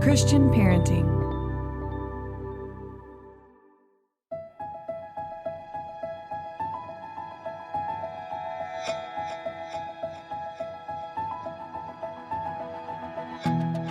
Christian parenting.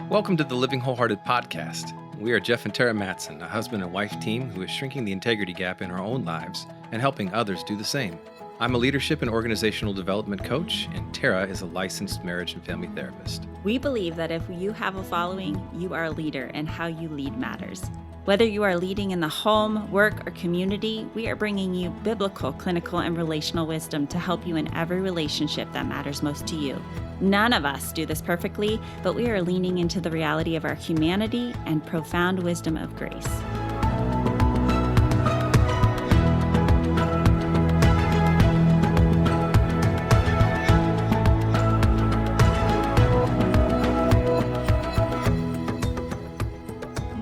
Welcome to the Living Wholehearted podcast. We are Jeff and Tara Matson, a husband and wife team who is shrinking the integrity gap in our own lives and helping others do the same. I'm a leadership and organizational development coach, and Tara is a licensed marriage and family therapist. We believe that if you have a following, you are a leader, and how you lead matters. Whether you are leading in the home, work, or community, we are bringing you biblical, clinical, and relational wisdom to help you in every relationship that matters most to you. None of us do this perfectly, but we are leaning into the reality of our humanity and profound wisdom of grace.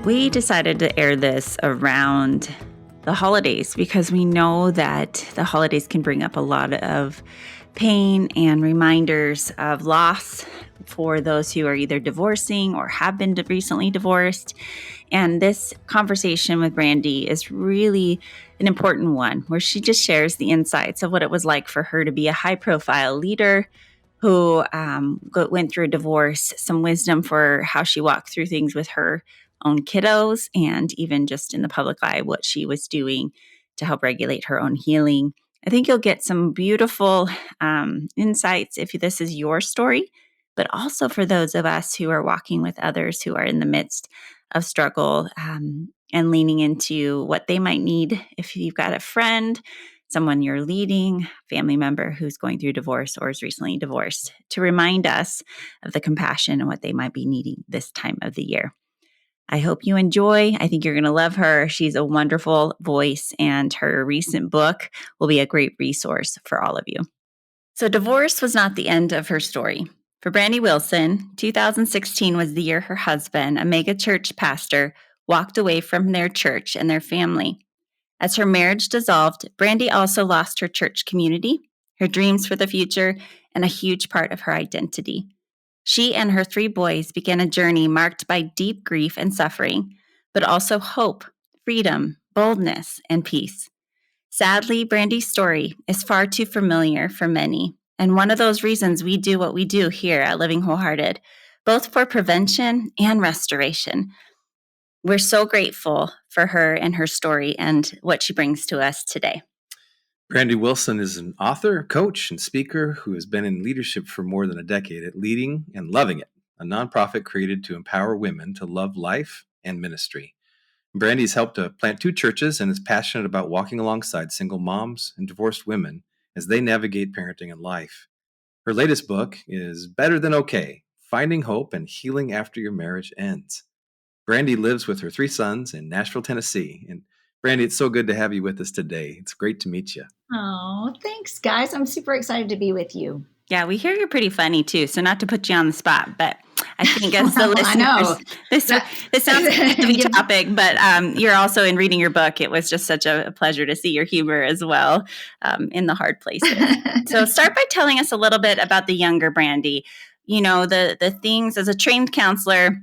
We decided to air this around the holidays because we know that the holidays can bring up a lot of pain and reminders of loss for those who are either divorcing or have been recently divorced. And this conversation with Brandi is really an important one where she just shares the insights of what it was like for her to be a high-profile leader who went through a divorce, some wisdom for how she walked through things with her own kiddos, and even just in the public eye, what she was doing to help regulate her own healing. I think you'll get some beautiful insights if this is your story, but also for those of us who are walking with others who are in the midst of struggle and leaning into what they might need. If you've got a friend, someone you're leading, family member who's going through divorce or is recently divorced, to remind us of the compassion and what they might be needing this time of the year. I hope you enjoy. I think you're going to love her. She's a wonderful voice, and her recent book will be a great resource for all of you. So divorce was not the end of her story. For Brandi Wilson, 2016 was the year her husband, a megachurch pastor, walked away from their church and their family. As her marriage dissolved, Brandi also lost her church community, her dreams for the future, and a huge part of her identity. She and her 3 boys began a journey marked by deep grief and suffering, but also hope, freedom, boldness, and peace. Sadly, Brandi's story is far too familiar for many, and one of those reasons we do what we do here at Living Wholehearted, both for prevention and restoration. We're so grateful for her and her story and what she brings to us today. Brandi Wilson is an author, coach, and speaker who has been in leadership for more than a decade at Leading and Loving It, a nonprofit created to empower women to love life and ministry. Brandi's helped to plant 2 churches and is passionate about walking alongside single moms and divorced women as they navigate parenting and life. Her latest book is Better Than Okay, Finding Hope and Healing After Your Marriage Ends. Brandi lives with her 3 sons in Nashville, Tennessee. And Brandi, it's so good to have you with us today. It's great to meet you. Oh, thanks, guys. I'm super excited to be with you. Yeah, we hear you're pretty funny too, so not to put you on the spot, but I think as the listeners, this sounds like a heavy topic, but you're also, in reading your book, it was just such a pleasure to see your humor as well in the hard places. So start by telling us a little bit about the younger Brandi. You know, the things as a trained counselor,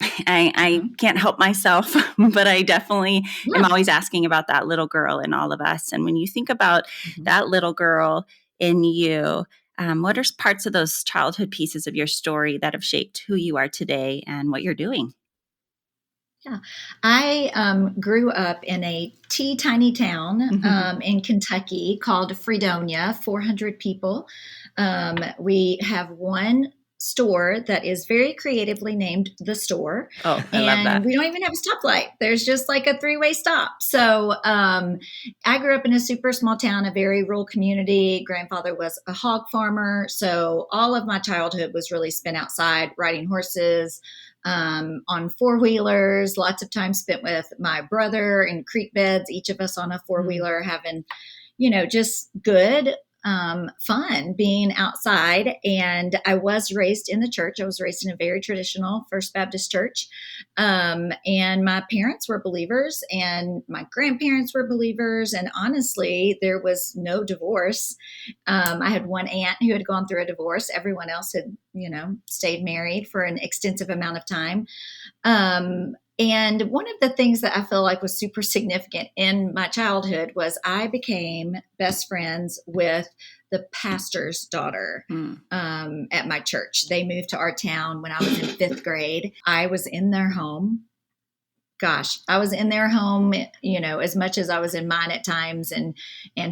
I can't help myself, but I definitely am always asking about that little girl in all of us. And when you think about that little girl in you, what are parts of those childhood pieces of your story that have shaped who you are today and what you're doing? Yeah, I grew up in a tiny town in Kentucky called Fredonia, 400 people. We have one store that is very creatively named The Store. Oh, I love that. We don't even have a stoplight. There's just like a 3-way stop. So I grew up in a super small town, a very rural community. Grandfather was a hog farmer. So all of my childhood was really spent outside riding horses, on 4-wheelers, lots of time spent with my brother in creek beds, each of us on a 4-wheeler having, just good fun being outside. And I was raised in the church. I was raised in a very traditional First Baptist church. And my parents were believers, and my grandparents were believers. And honestly, there was no divorce. I had one aunt who had gone through a divorce. Everyone else had, stayed married for an extensive amount of time. And one of the things that I feel like was super significant in my childhood was I became best friends with the pastor's daughter at my church. They moved to our town when I was in fifth grade. I was in their home. I was in their home, as much as I was in mine at times, and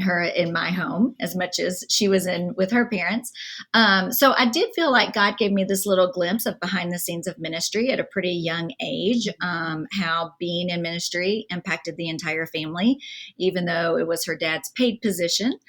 her in my home as much as she was in with her parents. So I did feel like God gave me this little glimpse of behind the scenes of ministry at a pretty young age, how being in ministry impacted the entire family, even though it was her dad's paid position.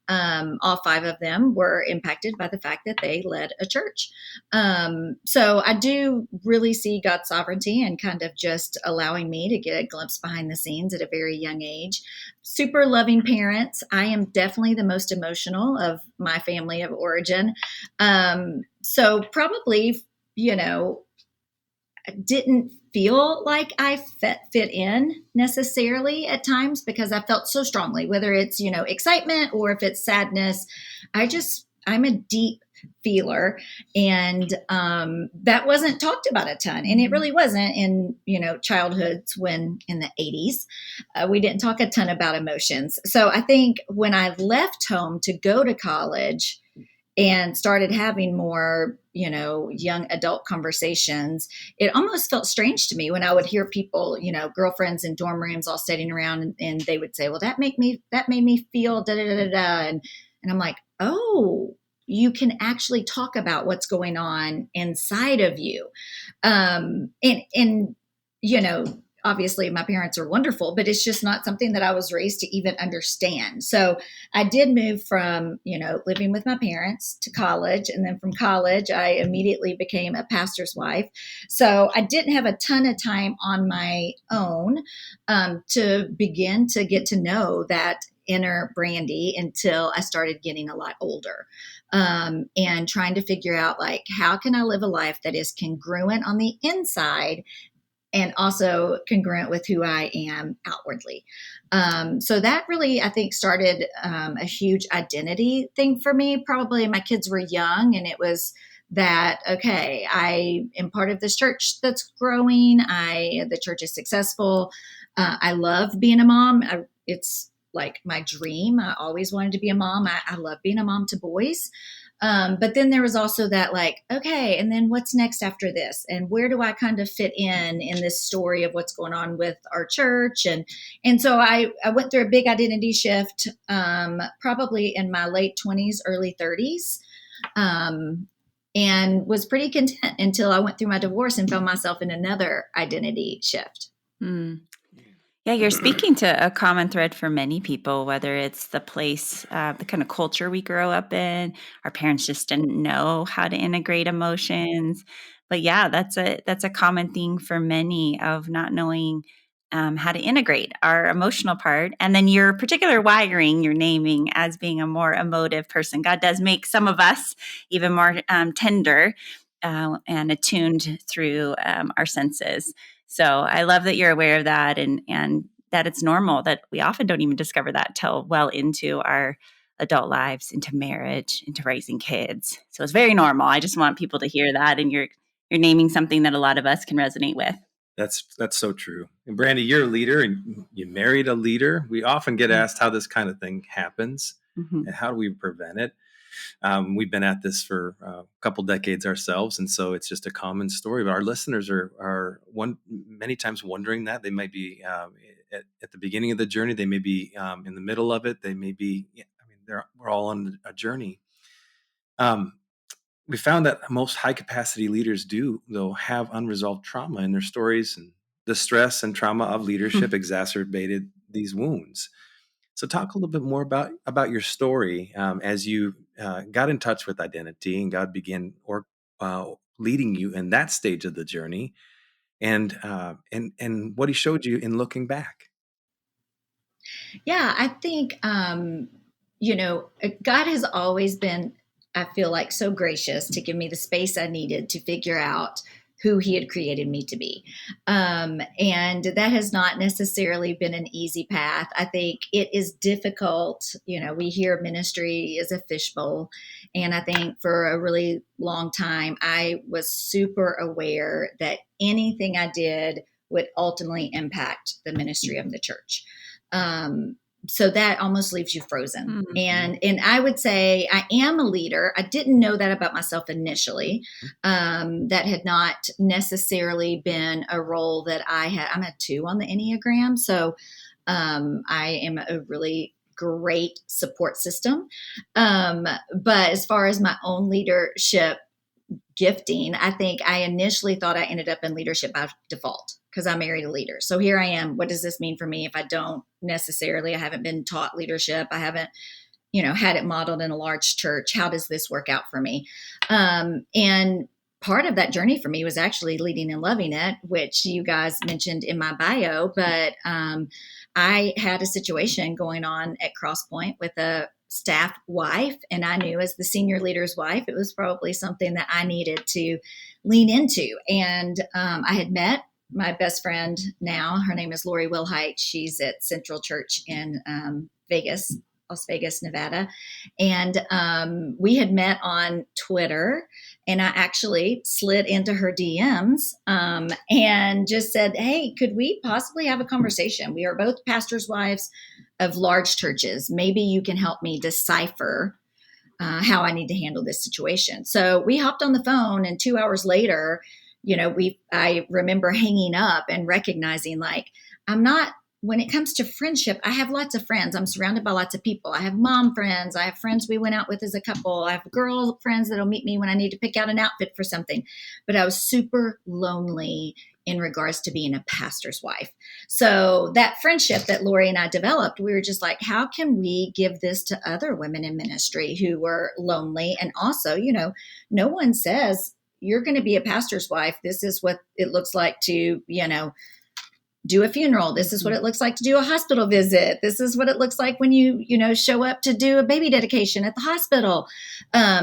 All five of them were impacted by the fact that they led a church. So I do really see God's sovereignty and kind of just allowing me to get a glimpse behind the scenes at a very young age. Super loving parents. I am definitely the most emotional of my family of origin. So probably, didn't feel like I fit in necessarily at times because I felt so strongly, whether it's, excitement or if it's sadness. I'm a deep feeler, and that wasn't talked about a ton. And it really wasn't in, childhoods when in the 80s, we didn't talk a ton about emotions. So I think when I left home to go to college and started having more, young adult conversations, it almost felt strange to me when I would hear people, girlfriends in dorm rooms all sitting around, and they would say, well, that made me feel da da da da. And I'm like, oh, you can actually talk about what's going on inside of you. And obviously my parents are wonderful, but it's just not something that I was raised to even understand. So I did move from, living with my parents to college. And then from college, I immediately became a pastor's wife. So I didn't have a ton of time on my own to begin to get to know that inner Brandi until I started getting a lot older. And trying to figure out, like, how can I live a life that is congruent on the inside and also congruent with who I am outwardly. So that really, I think, started a huge identity thing for me. Probably my kids were young, and it was that, okay, I am part of this church that's growing. The church is successful. I love being a mom. It's like my dream. I always wanted to be a mom. I love being a mom to boys. But then there was also that, like, okay, and then what's next after this? And where do I kind of fit in this story of what's going on with our church? And so I went through a big identity shift, probably in my late 20s, early 30s, and was pretty content until I went through my divorce and found myself in another identity shift. Yeah, you're speaking to a common thread for many people, whether it's the place, the kind of culture we grow up in. Our parents just didn't know how to integrate emotions. But yeah, that's a common thing for many, of not knowing how to integrate our emotional part. And then your particular wiring, you're naming as being a more emotive person. God does make some of us even more tender and attuned through our senses. So I love that you're aware of that, and that it's normal, that we often don't even discover that till well into our adult lives, into marriage, into raising kids. So it's very normal. I just want people to hear that, and you're naming something that a lot of us can resonate with. That's so true. And Brandi, you're a leader, and you married a leader. We often get asked how this kind of thing happens, and how do we prevent it. We've been at this for a couple decades ourselves, and so it's just a common story. But our listeners are many times wondering that. They might be at the beginning of the journey. They may be in the middle of it. They may be. We're all on a journey. We found that most high capacity leaders do, though, have unresolved trauma in their stories, and the stress and trauma of leadership exacerbated these wounds. So talk a little bit more about your story as you got in touch with identity and God began leading you in that stage of the journey, and what He showed you in looking back. Yeah, I think God has always been, I feel like, so gracious to give me the space I needed to figure out who he had created me to be. And that has not necessarily been an easy path. I think it is difficult. We hear ministry is a fishbowl. And I think for a really long time, I was super aware that anything I did would ultimately impact the ministry of the church. So that almost leaves you frozen. Mm-hmm. And I would say I am a leader. I didn't know that about myself initially. That had not necessarily been a role that I had. I'm a 2 on the Enneagram. So I am a really great support system. But as far as my own leadership gifting, I think I initially thought I ended up in leadership by default because I married a leader. So here I am. What does this mean for me if I don't necessarily, I haven't been taught leadership. I haven't, had it modeled in a large church. How does this work out for me? And part of that journey for me was actually leading and loving it, which you guys mentioned in my bio. But I had a situation going on at Crosspoint with a staff wife, and I knew as the senior leader's wife, it was probably something that I needed to lean into. And I had met my best friend now. Her name is Lori Wilhite. She's at Central Church in Las Vegas, Nevada. And we had met on Twitter, and I actually slid into her DMs and just said, hey, could we possibly have a conversation? We are both pastors' wives of large churches. Maybe you can help me decipher how I need to handle this situation. So we hopped on the phone, and 2 hours later, I remember hanging up and recognizing, like, when it comes to friendship, I have lots of friends. I'm surrounded by lots of people. I have mom friends. I have friends we went out with as a couple. I have girl friends that'll meet me when I need to pick out an outfit for something. But I was super lonely in regards to being a pastor's wife. So that friendship that Lori and I developed, we were just like, how can we give this to other women in ministry who were lonely? And also, no one says you're going to be a pastor's wife. This is what it looks like to, do a funeral. This is what it looks like to do a hospital visit. This is what it looks like when you show up to do a baby dedication at the hospital.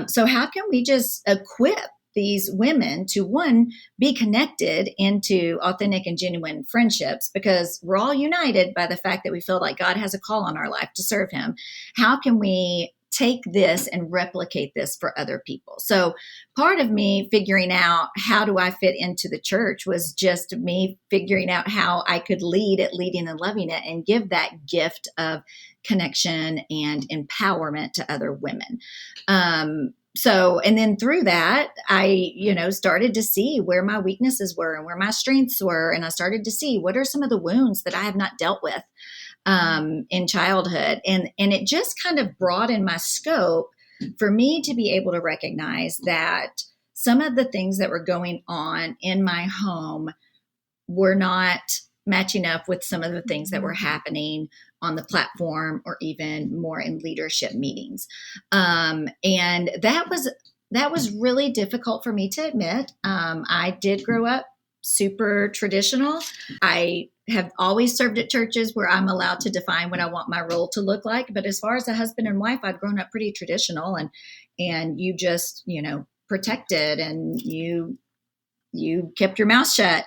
So how can we just equip these women to, one, be connected into authentic and genuine friendships, because we're all united by the fact that we feel like God has a call on our life to serve him. How can we take this and replicate this for other people? So part of me figuring out how do I fit into the church was just me figuring out how I could lead at Leading and Loving It and give that gift of connection and empowerment to other women. And then through that, I, started to see where my weaknesses were and where my strengths were. And I started to see what are some of the wounds that I have not dealt with in childhood. And it just kind of broadened my scope for me to be able to recognize that some of the things that were going on in my home were not matching up with some of the things that were happening on the platform or even more in leadership meetings. And that was really difficult for me to admit. I did grow up super traditional. I have always served at churches where I'm allowed to define what I want my role to look like. But as far as a husband and wife, I'd grown up pretty traditional, and you just, protected, and you kept your mouth shut.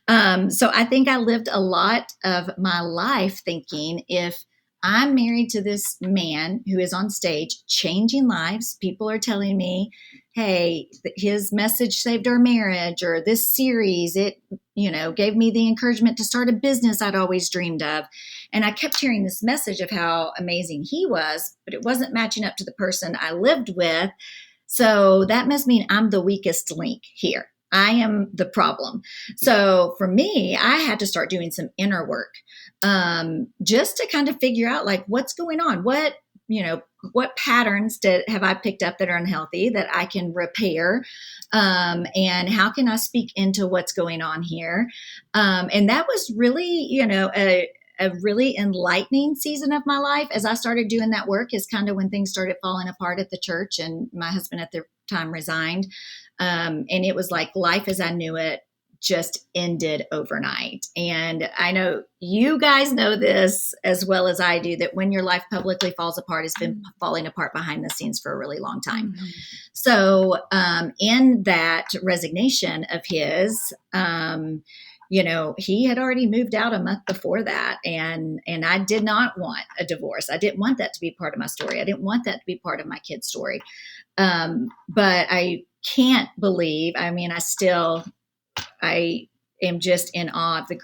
So I think I lived a lot of my life thinking, if I'm married to this man who is on stage changing lives, people are telling me, hey, his message saved our marriage, or this series, it, gave me the encouragement to start a business I'd always dreamed of. And I kept hearing this message of how amazing he was, but it wasn't matching up to the person I lived with. So that must mean I'm the weakest link here. I am the problem. So for me, I had to start doing some inner work, just to kind of figure out, like, what's going on? What patterns have I picked up that are unhealthy that I can repair? And how can I speak into what's going on here? And that was really, a really enlightening season of my life. As I started doing that work is kind of when things started falling apart at the church, and my husband at the time resigned. And it was like life as I knew it just ended overnight. And I know you guys know this as well as I do, that when your life publicly falls apart, it's been falling apart behind the scenes for a really long time. Mm-hmm. So in that resignation of his, he had already moved out a month before that. And I did not want a divorce. I didn't want that to be part of my story. I didn't want that to be part of my kid's story. But I can't believe, I am just in awe of the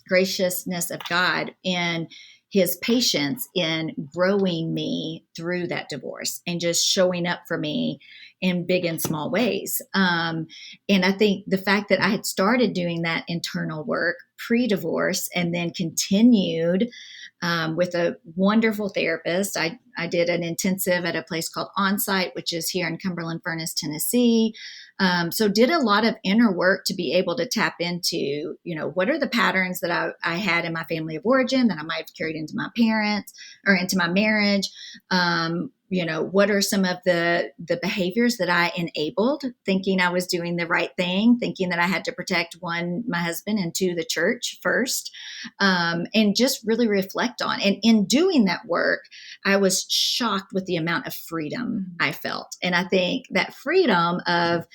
graciousness of God and his patience in growing me through that divorce and just showing up for me in big and small ways. And I think the fact that I had started doing that internal work pre-divorce and then continued with a wonderful therapist. I did an intensive at a place called Onsite, which is here in Cumberland Furnace, Tennessee. So did a lot of inner work to be able to tap into, what are the patterns that I had in my family of origin that I might have carried into my parents or into my marriage? What are some of the behaviors that I enabled, thinking I was doing the right thing, thinking that I had to protect, one, my husband, and two, the church first, and just really reflect on. And in doing that work, I was shocked with the amount of freedom I felt. And I think that freedom of,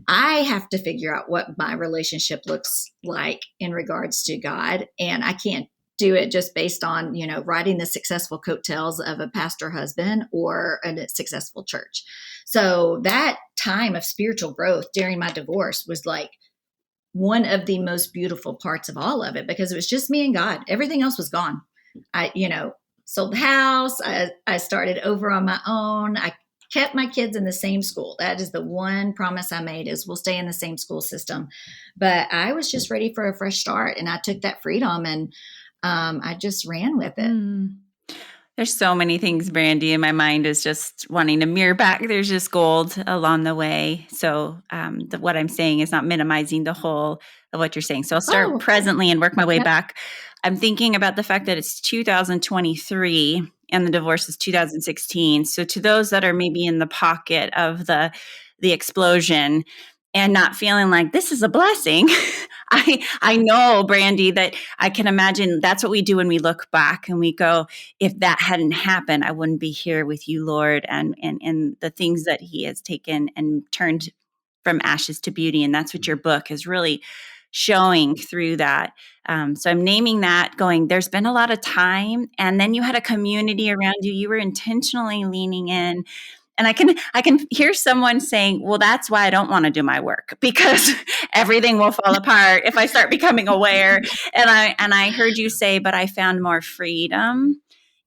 I have to figure out what my relationship looks like in regards to God. And I can't do it just based on, riding the successful coattails of a pastor husband or a successful church. So that time of spiritual growth during my divorce was like one of the most beautiful parts of all of it, because it was just me and God. Everything else was gone. I, sold the house. I started over on my own. I kept my kids in the same school. That is the one promise I made, is we'll stay in the same school system. But I was just ready for a fresh start, and I took that freedom and I just ran with it. There's so many things, Brandi, and my mind is just wanting to mirror back. There's just gold along the way. So what I'm saying is not minimizing the whole of what you're saying. So I'll start presently and work my way back. I'm thinking about the fact that it's 2023 and the divorce is 2016. So to those that are maybe in the pocket of the explosion and not feeling like this is a blessing, I know, Brandi, that I can imagine that's what we do when we look back and we go, if that hadn't happened, I wouldn't be here with you, Lord, and the things that he has taken and turned from ashes to beauty. And that's what your book is really showing through that. So I'm naming that, going, there's been a lot of time, and then you had a community around you. You were intentionally leaning in. And I can hear someone saying, well, that's why I don't want to do my work, because everything will fall apart if I start becoming aware. And I heard you say, but I found more freedom.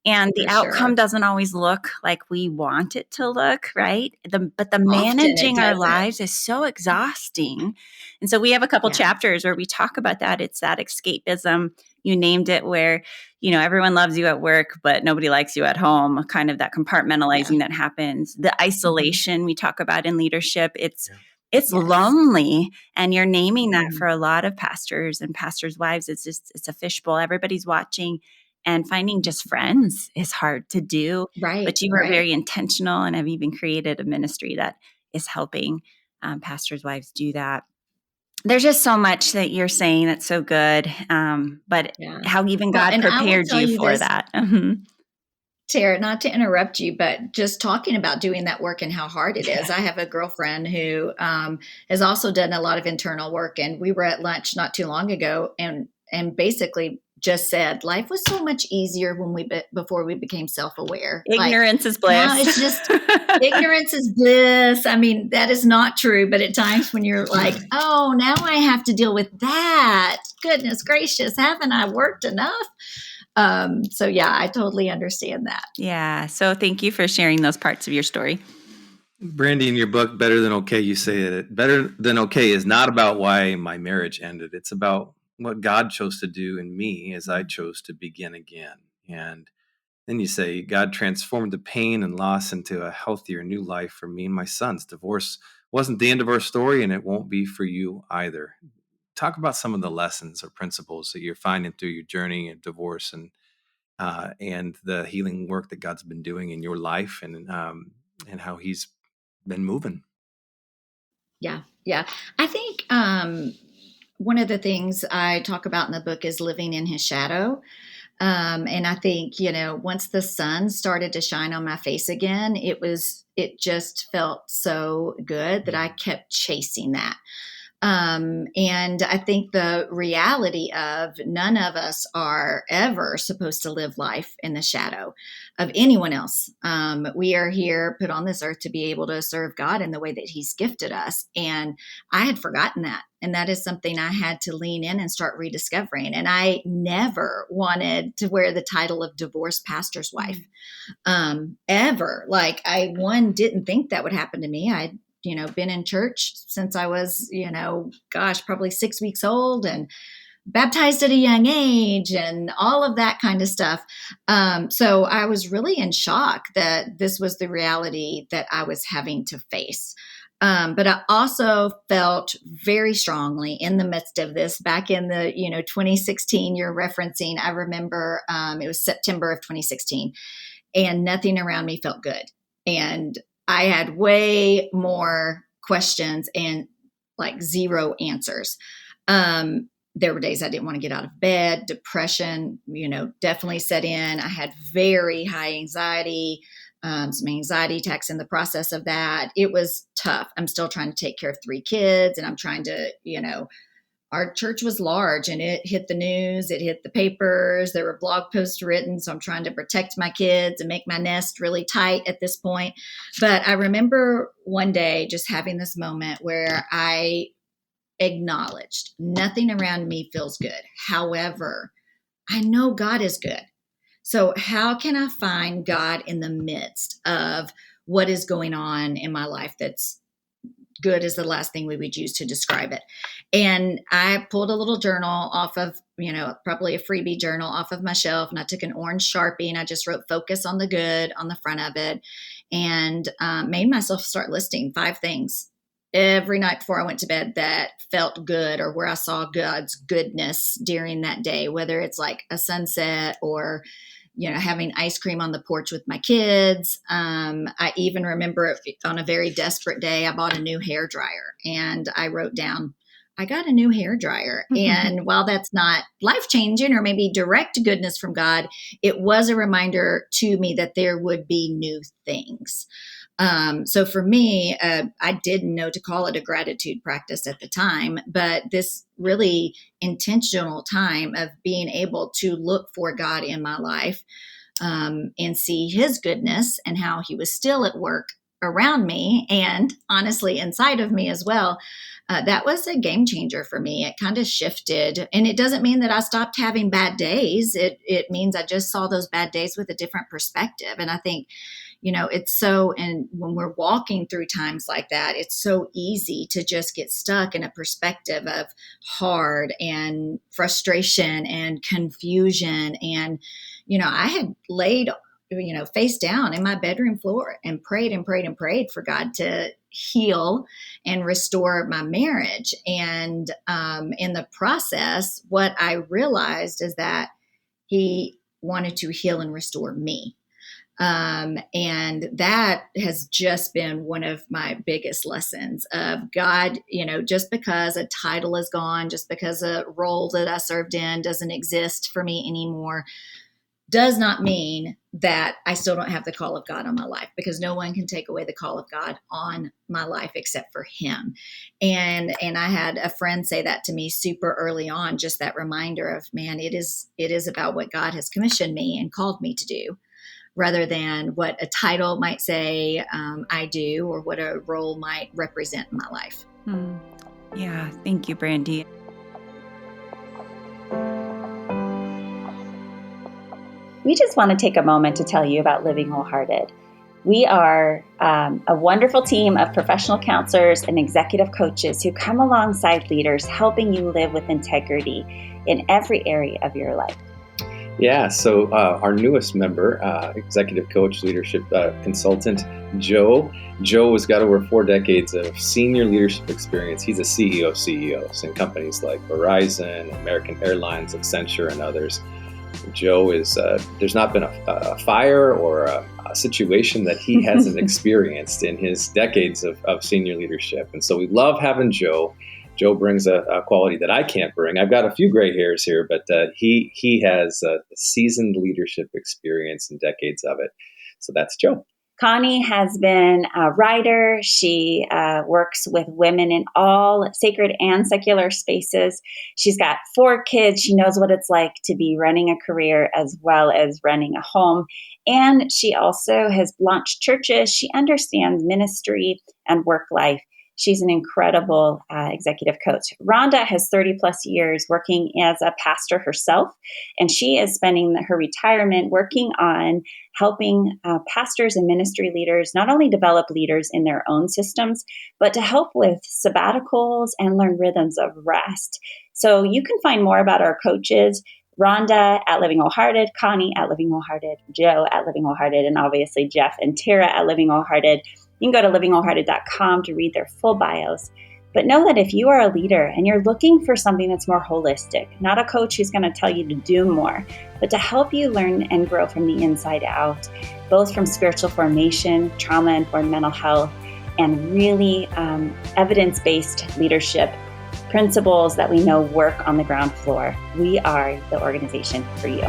And the outcome doesn't always look like we want it to look, right? But the managing our lives is so exhausting. And so we have a couple chapters where we talk about that. It's that escapism. You named it, where, everyone loves you at work, but nobody likes you at home, kind of that compartmentalizing that happens. The isolation we talk about in leadership, it's lonely. And you're naming that for a lot of pastors and pastors' wives. It's a fishbowl. Everybody's watching. And finding just friends is hard to do. Right. But you are very intentional and have even created a ministry that is helping pastors' wives do that. There's just so much that you're saying that's so good. But how even God prepared you for that. Tara, not to interrupt you, but just talking about doing that work and how hard it is. I have a girlfriend who has also done a lot of internal work, and we were at lunch not too long ago and basically just said life was so much easier before we became self-aware. Ignorance is bliss. No, it's just ignorance is bliss. I mean, that is not true. But at times when you're like, oh, now I have to deal with that. Goodness gracious, haven't I worked enough? So I totally understand that. Yeah. So thank you for sharing those parts of your story. Brandi, in your book, Better Than Okay, you say that Better Than Okay is not about why my marriage ended. It's about what God chose to do in me as I chose to begin again. And then you say, God transformed the pain and loss into a healthier new life for me and my sons. Divorce wasn't the end of our story, and it won't be for you either. Talk about some of the lessons or principles that you're finding through your journey of divorce and the healing work that God's been doing in your life, and how he's been moving. Yeah. I think one of the things I talk about in the book is living in his shadow. And I think, once the sun started to shine on my face again, it just felt so good that I kept chasing that. And I think the reality of none of us are ever supposed to live life in the shadow of anyone else. We are here put on this earth to be able to serve God in the way that he's gifted us. And I had forgotten that. And that is something I had to lean in and start rediscovering. And I never wanted to wear the title of divorced pastor's wife, ever. Like didn't think that would happen to me. I'd been in church since I was, probably 6 weeks old, and baptized at a young age and all of that kind of stuff. So I was really in shock that this was the reality that I was having to face. But I also felt very strongly in the midst of this back in the, 2016 you're referencing. I remember it was September of 2016, and nothing around me felt good. And I had way more questions and like zero answers. There were days I didn't want to get out of bed. Depression, definitely set in. I had very high anxiety, some anxiety attacks in the process of that. It was tough. I'm still trying to take care of 3 kids, and I'm trying to, our church was large, and it hit the news, it hit the papers, there were blog posts written. So I'm trying to protect my kids and make my nest really tight at this point. But I remember one day just having this moment where I acknowledged nothing around me feels good. However, I know God is good. So how can I find God in the midst of what is going on in my life that's good is the last thing we would use to describe it. And I pulled a little journal off of, probably a freebie journal off of my shelf. And I took an orange Sharpie and I just wrote focus on the good on the front of it, and made myself start listing 5 things every night before I went to bed that felt good, or where I saw God's goodness during that day, whether it's like a sunset or having ice cream on the porch with my kids. I even remember on a very desperate day, I bought a new hair dryer, and I wrote down, I got a new hair dryer. And while that's not life-changing or maybe direct goodness from God, it was a reminder to me that there would be new things. So for me, I didn't know to call it a gratitude practice at the time, but this really intentional time of being able to look for God in my life, and see his goodness and how he was still at work around me and honestly inside of me as well. That was a game changer for me. It kind of shifted, and it doesn't mean that I stopped having bad days. It means I just saw those bad days with a different perspective. And I think, it's so, and when we're walking through times like that, it's so easy to just get stuck in a perspective of hard and frustration and confusion. And, I had laid, face down in my bedroom floor and prayed and prayed and prayed for God to heal and restore my marriage. And in the process, what I realized is that he wanted to heal and restore me. And that has just been one of my biggest lessons of God, just because a title is gone, just because a role that I served in doesn't exist for me anymore, does not mean that I still don't have the call of God on my life, because no one can take away the call of God on my life except for him. And I had a friend say that to me super early on, just that reminder of, man, it is about what God has commissioned me and called me to do, rather than what a title might say I do, or what a role might represent in my life. Yeah. Thank you, Brandi. We just want to take a moment to tell you about Living Wholehearted. We are a wonderful team of professional counselors and executive coaches who come alongside leaders, helping you live with integrity in every area of your life. Yeah, so our newest member, executive coach, leadership consultant, Joe. Joe has got over 4 decades of senior leadership experience. He's a CEO of CEOs in companies like Verizon, American Airlines, Accenture, and others. Joe is, there's not been a fire or a situation that he hasn't experienced in his decades of senior leadership. And so we love having Joe Joe brings a quality that I can't bring. I've got a few gray hairs here, but he has a seasoned leadership experience and decades of it. So that's Joe. Connie has been a writer. She works with women in all sacred and secular spaces. She's got 4 kids. She knows what it's like to be running a career as well as running a home. And she also has launched churches. She understands ministry and work life. She's an incredible executive coach. Rhonda has 30 plus years working as a pastor herself, and she is spending her retirement working on helping pastors and ministry leaders not only develop leaders in their own systems, but to help with sabbaticals and learn rhythms of rest. So you can find more about our coaches, Rhonda at Living Wholehearted, Connie at Living Wholehearted, Joe at Living Wholehearted, and obviously Jeff and Tara at Living Wholehearted. You can go to livingwholehearted.com to read their full bios. But know that if you are a leader and you're looking for something that's more holistic, not a coach who's going to tell you to do more, but to help you learn and grow from the inside out, both from spiritual formation, trauma-informed mental health, and really evidence-based leadership principles that we know work on the ground floor, we are the organization for you.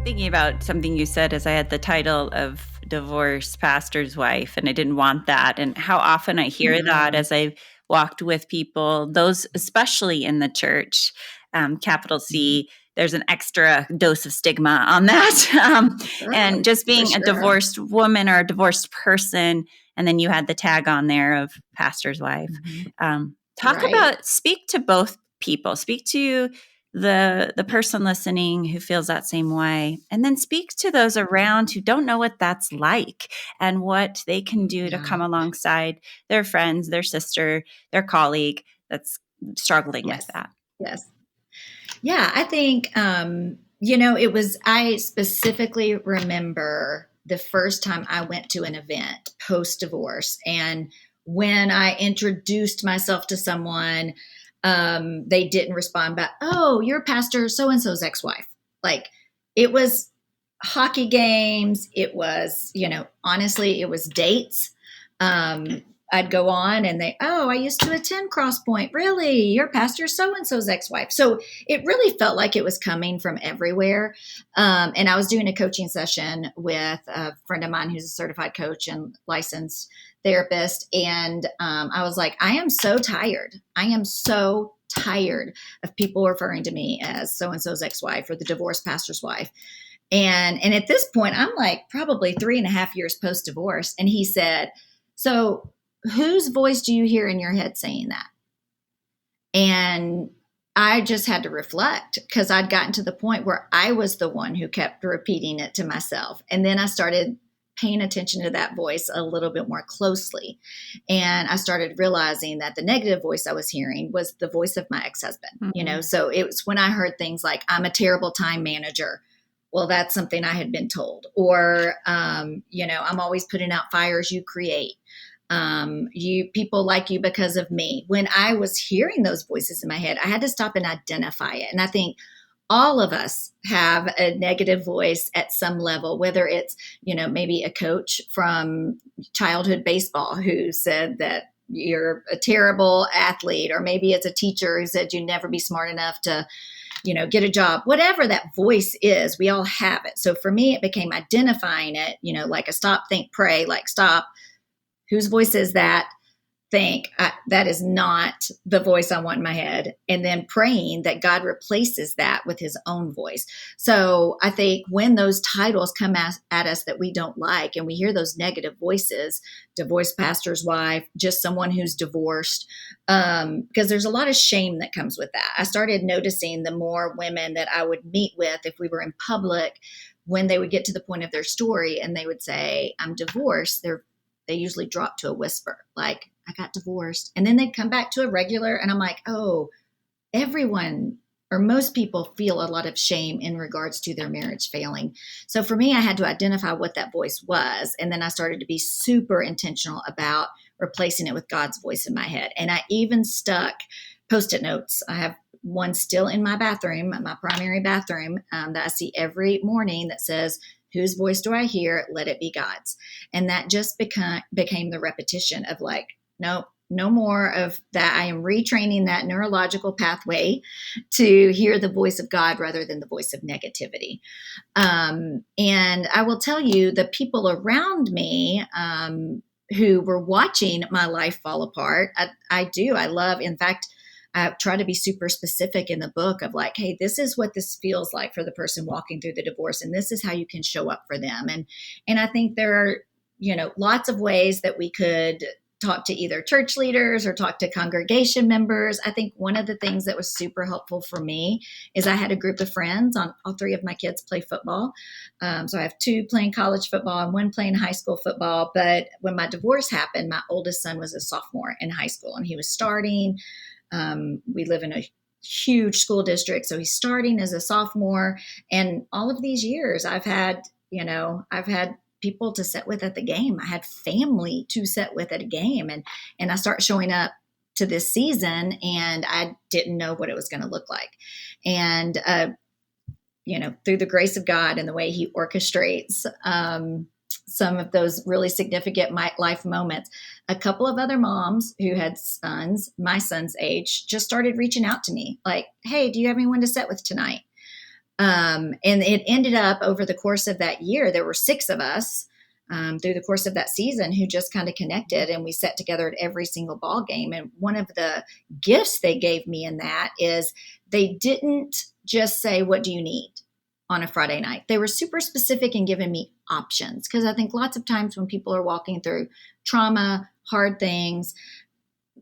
Thinking about something you said as I had the title of divorced pastor's wife, and I didn't want that. And how often I hear that as I've walked with people, those especially in the church, capital C, there's an extra dose of stigma on that. And just being a divorced woman or a divorced person, and then you had the tag on there of pastor's wife. Speak to both people, speak to the person listening who feels that same way, and then speak to those around who don't know what that's like and what they can do to come alongside their friends, their sister, their colleague that's struggling with that. Yes. Yeah, I think, I specifically remember the first time I went to an event post-divorce, and when I introduced myself to someone, they didn't respond back. Oh, you're Pastor so-and-so's ex-wife. Like, it was hockey games. It was, honestly, it was dates. I'd go on and I used to attend Crosspoint. Really? You're Pastor so-and-so's ex-wife. So it really felt like it was coming from everywhere. And I was doing a coaching session with a friend of mine who's a certified coach and licensed therapist. And I was like, I am so tired. I am so tired of people referring to me as so-and-so's ex-wife or the divorced pastor's wife. And at this point, I'm like probably 3.5 years post-divorce. And he said, so whose voice do you hear in your head saying that? And I just had to reflect, because I'd gotten to the point where I was the one who kept repeating it to myself. And then I started paying attention to that voice a little bit more closely. And I started realizing that the negative voice I was hearing was the voice of my ex-husband, So it was when I heard things like, I'm a terrible time manager. Well, that's something I had been told. Or, I'm always putting out fires you create. You people like you because of me. When I was hearing those voices in my head, I had to stop and identify it. And I think all of us have a negative voice at some level, whether it's, maybe a coach from childhood baseball who said that you're a terrible athlete, or maybe it's a teacher who said you'd never be smart enough to, get a job. Whatever that voice is, we all have it. So for me, it became identifying it, like a stop, think, pray, like stop. Whose voice is that? Think, that is not the voice I want in my head. And then praying that God replaces that with his own voice. So I think when those titles come at us that we don't like, and we hear those negative voices, divorced pastor's wife, just someone who's divorced, because there's a lot of shame that comes with that. I started noticing the more women that I would meet with, if we were in public, when they would get to the point of their story and they would say, I'm divorced, they usually drop to a whisper, like, I got divorced. And then they'd come back to a regular. And I'm like, oh, everyone or most people feel a lot of shame in regards to their marriage failing. So for me, I had to identify what that voice was. And then I started to be super intentional about replacing it with God's voice in my head. And I even stuck Post-it notes. I have one still in my bathroom, my primary bathroom, that I see every morning that says, Whose voice do I hear? Let it be God's. And that just became the repetition of like, no, no more of that. I am retraining that neurological pathway to hear the voice of God rather than the voice of negativity. And I will tell you, the people around me who were watching my life fall apart, I love, in fact, I try to be super specific in the book of like, hey, this is what this feels like for the person walking through the divorce, and this is how you can show up for them. And I think there are, lots of ways that we could talk to either church leaders or talk to congregation members. I think one of the things that was super helpful for me is I had a group of friends. All three of my kids play football. So I have two playing college football and one playing high school football. But when my divorce happened, my oldest son was a sophomore in high school and he was starting. We live in a huge school district, so he's starting as a sophomore. And all of these years I've had people to sit with at the game. I had family to sit with at a game, and I start showing up to this season and I didn't know what it was going to look like. And, through the grace of God and the way he orchestrates, some of those really significant life moments, a couple of other moms who had sons, my son's age, just started reaching out to me like, hey, do you have anyone to sit with tonight? And it ended up over the course of that year, there were 6 of us through the course of that season who just kind of connected, and we sat together at every single ball game. And one of the gifts they gave me in that is they didn't just say, what do you need on a Friday night? They were super specific in giving me options, because I think lots of times when people are walking through trauma, hard things,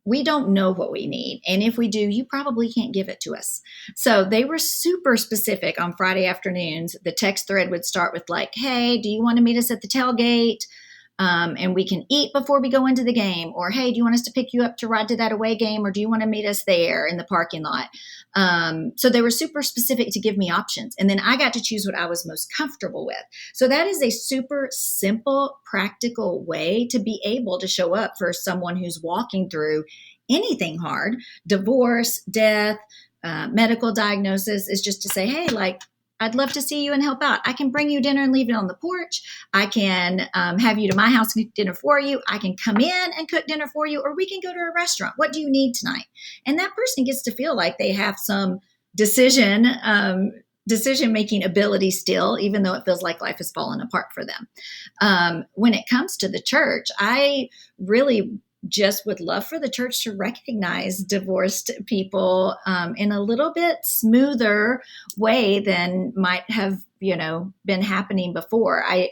we don't know what we need. And if we do, you probably can't give it to us. So they were super specific on Friday afternoons. The text thread would start with like, hey, do you want to meet us at the tailgate? And we can eat before we go into the game. Or, hey, do you want us to pick you up to ride to that away game? Or do you want to meet us there in the parking lot? So they were super specific to give me options. And then I got to choose what I was most comfortable with. So that is a super simple, practical way to be able to show up for someone who's walking through anything hard, divorce, death, medical diagnosis, is just to say, hey, like, I'd love to see you and help out. I can bring you dinner and leave it on the porch. I can have you to my house and cook dinner for you. I can come in and cook dinner for you, or we can go to a restaurant. What do you need tonight? And that person gets to feel like they have some decision-making ability still, even though it feels like life has fallen apart for them. When it comes to the church, I really just would love for the church to recognize divorced people in a little bit smoother way than might have, been happening before. I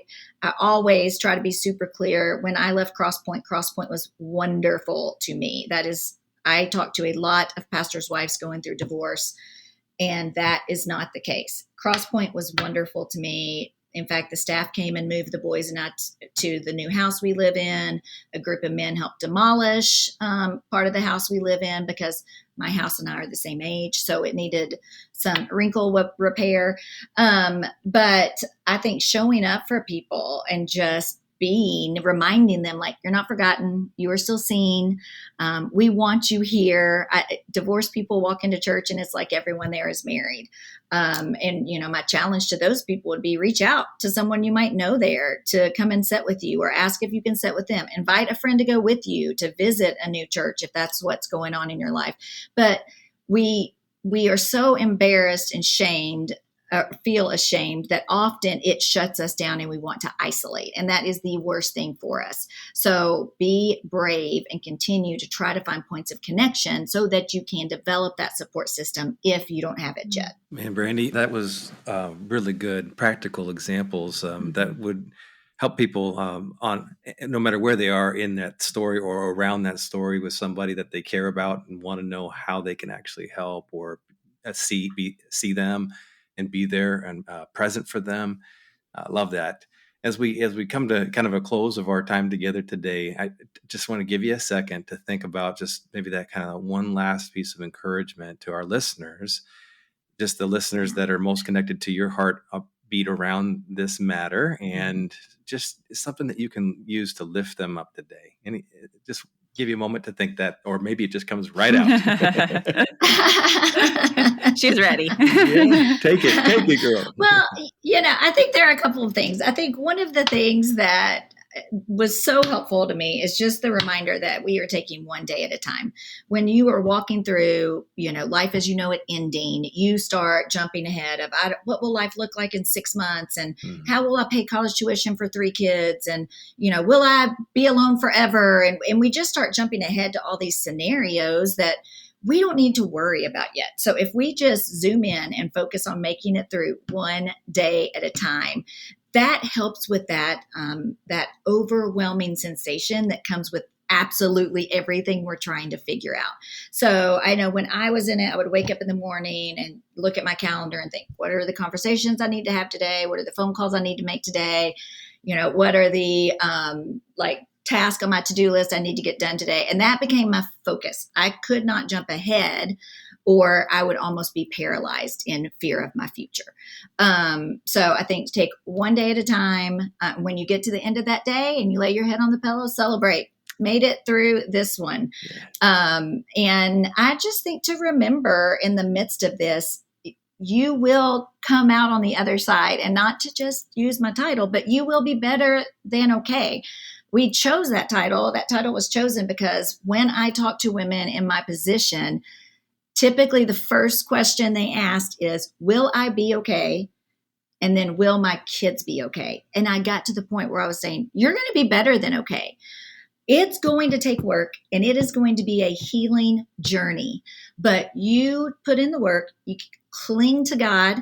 always try to be super clear. When I left Crosspoint was wonderful to me. I talked to a lot of pastors' wives going through divorce, and that is not the case. Crosspoint was wonderful to me. In fact, the staff came and moved the boys and I to the new house we live in. A group of men helped demolish part of the house we live in, because my house and I are the same age, so it needed some wrinkle repair. But I think showing up for people and just reminding them like, you're not forgotten, you are still seen. We want you here. Divorced people walk into church and it's like everyone there is married. And my challenge to those people would be reach out to someone you might know there to come and sit with you, or ask if you can sit with them. Invite a friend to go with you to visit a new church if that's what's going on in your life. But we are so embarrassed and shamed, feel ashamed, that often it shuts us down and we want to isolate. And that is the worst thing for us. So be brave and continue to try to find points of connection so that you can develop that support system if you don't have it yet. Man, Brandi, that was really good practical examples that would help people on no matter where they are in that story or around that story with somebody that they care about and want to know how they can actually help or see them and be there and present for them. I love that. As we come to kind of a close of our time together today, I just want to give you a second to think about just maybe that kind of one last piece of encouragement to our listeners, just the listeners that are most connected to your heart upbeat around this matter, and just something that you can use to lift them up today. Just give you a moment to think that, or maybe it just comes right out. She's ready. Yeah, take it, girl. Well, I think there are a couple of things. I think one of the things that was so helpful to me is just the reminder that we are taking one day at a time. When you are walking through, life as you know it ending, you start jumping ahead of what will life look like in 6 months, and how will I pay college tuition for 3 kids, and will I be alone forever? And we just start jumping ahead to all these scenarios that we don't need to worry about yet. So if we just zoom in and focus on making it through one day at a time, that helps with that overwhelming sensation that comes with absolutely everything we're trying to figure out. So I know when I was in it, I would wake up in the morning and look at my calendar and think, what are the conversations I need to have today? What are the phone calls I need to make today? What are the task on my to-do list I need to get done today? And that became my focus. I could not jump ahead, or I would almost be paralyzed in fear of my future. So I think take one day at a time. When you get to the end of that day and you lay your head on the pillow, celebrate. Made it through this one. And I just think to remember in the midst of this, you will come out on the other side, and not to just use my title, but you will be better than okay. We chose that title. That title was chosen because when I talk to women in my position, typically the first question they asked is, will I be okay? And then, will my kids be okay? And I got to the point where I was saying, you're going to be better than okay. It's going to take work, and it is going to be a healing journey, but you put in the work, you cling to God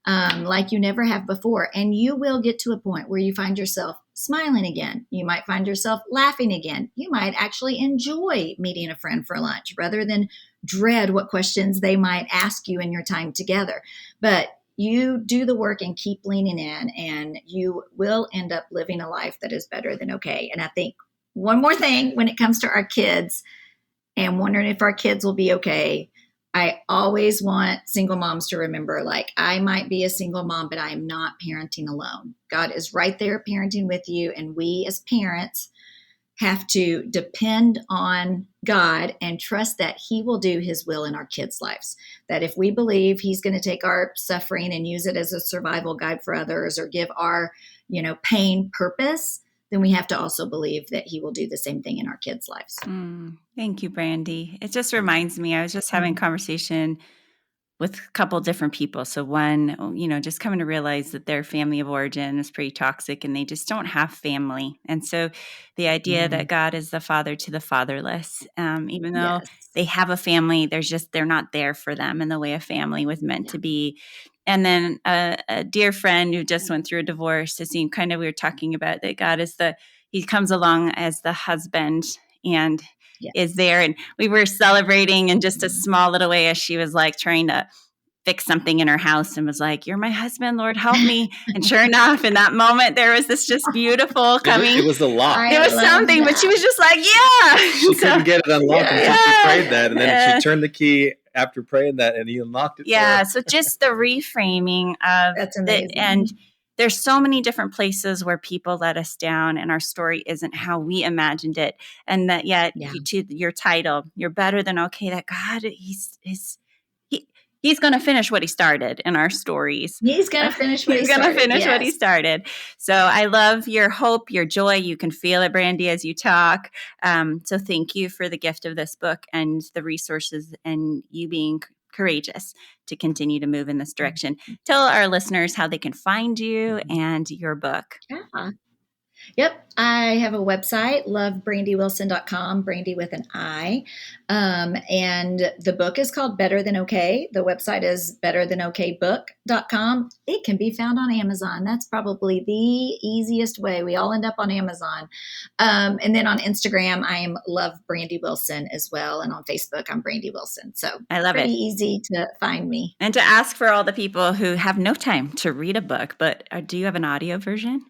like you never have before, and you will get to a point where you find yourself smiling again. You might find yourself laughing again. You might actually enjoy meeting a friend for lunch rather than dread what questions they might ask you in your time together. But you do the work and keep leaning in, and you will end up living a life that is better than okay. And I think one more thing when it comes to our kids and wondering if our kids will be okay, I always want single moms to remember, I might be a single mom, but I am not parenting alone. God is right there parenting with you. And we as parents have to depend on God and trust that He will do His will in our kids' lives. That if we believe He's going to take our suffering and use it as a survival guide for others, or give our, pain purpose, then we have to also believe that He will do the same thing in our kids' lives. Thank you, Brandi. It just reminds me, I was just having a conversation with a couple different people. So one, just coming to realize that their family of origin is pretty toxic and they just don't have family. And so the idea that God is the father to the fatherless, even though they have a family, they're not there for them in the way a family was meant to be. And then a dear friend who just went through a divorce, it seemed we were talking about that God is He comes along as the husband and is there. And we were celebrating in just a small little way as she was trying to fix something in her house and was like, you're my husband, Lord, help me. And sure enough, in that moment, there was this just beautiful coming. It was a lot. It was something, but she was just like, yeah. She couldn't get it unlocked until she prayed that. And then she turned the key after praying that, and He unlocked it. Yeah. So just the reframing of That's amazing. And there's so many different places where people let us down and our story isn't how we imagined it. And that yet to your title, you're better than okay, that God, He's going to finish what He started in our stories. He's going to finish what He started. He's going to finish what He started. So I love your hope, your joy. You can feel it, Brandi, as you talk. So thank you for the gift of this book and the resources and you being courageous to continue to move in this direction. Tell our listeners how they can find you and your book. Yeah. Yep. I have a website, lovebrandiwilson.com, Brandi with an I. And the book is called Better Than Okay. The website is betterthanokbook.com. It can be found on Amazon. That's probably the easiest way. We all end up on Amazon. And then on Instagram, I am Love Brandi Wilson as well. And on Facebook, I'm Brandi Wilson. So I love pretty easy to find me. And to ask for all the people who have no time to read a book, but do you have an audio version?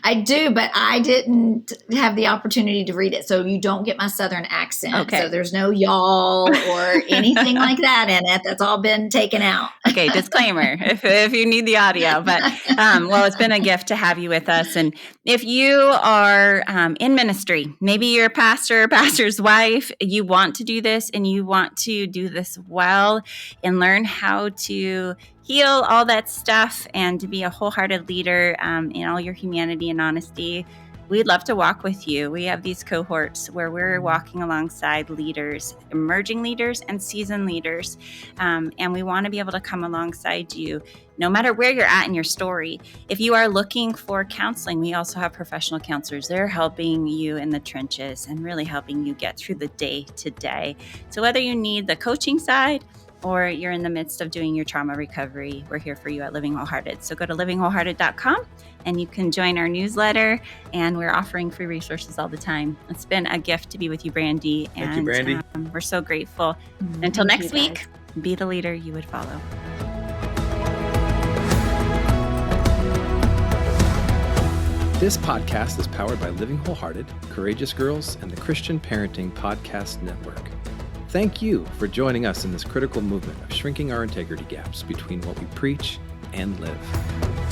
I do, but I didn't have the opportunity to read it. So you don't get my Southern accent. Okay. So there's no y'all or anything like that in it. That's all been taken out. Okay, disclaimer, if you need the audio. But, well, it's been a gift to have you with us. And if you are in ministry, maybe you're a pastor or pastor's wife, you want to do this and you want to do this well and learn how to heal all that stuff and to be a wholehearted leader in all your humanity and honesty, we'd love to walk with you. We have these cohorts where we're walking alongside leaders, emerging leaders and seasoned leaders. And we want to be able to come alongside you no matter where you're at in your story. If you are looking for counseling, we also have professional counselors. They're helping you in the trenches and really helping you get through the day to day. So whether you need the coaching side or you're in the midst of doing your trauma recovery, we're here for you at Living Wholehearted. So go to livingwholehearted.com and you can join our newsletter, and we're offering free resources all the time. It's been a gift to be with you, Brandi. Thank you, Brandi. We're so grateful. Until next week, be the leader you would follow. This podcast is powered by Living Wholehearted, Courageous Girls, and the Christian Parenting Podcast Network. Thank you for joining us in this critical movement of shrinking our integrity gaps between what we preach and live.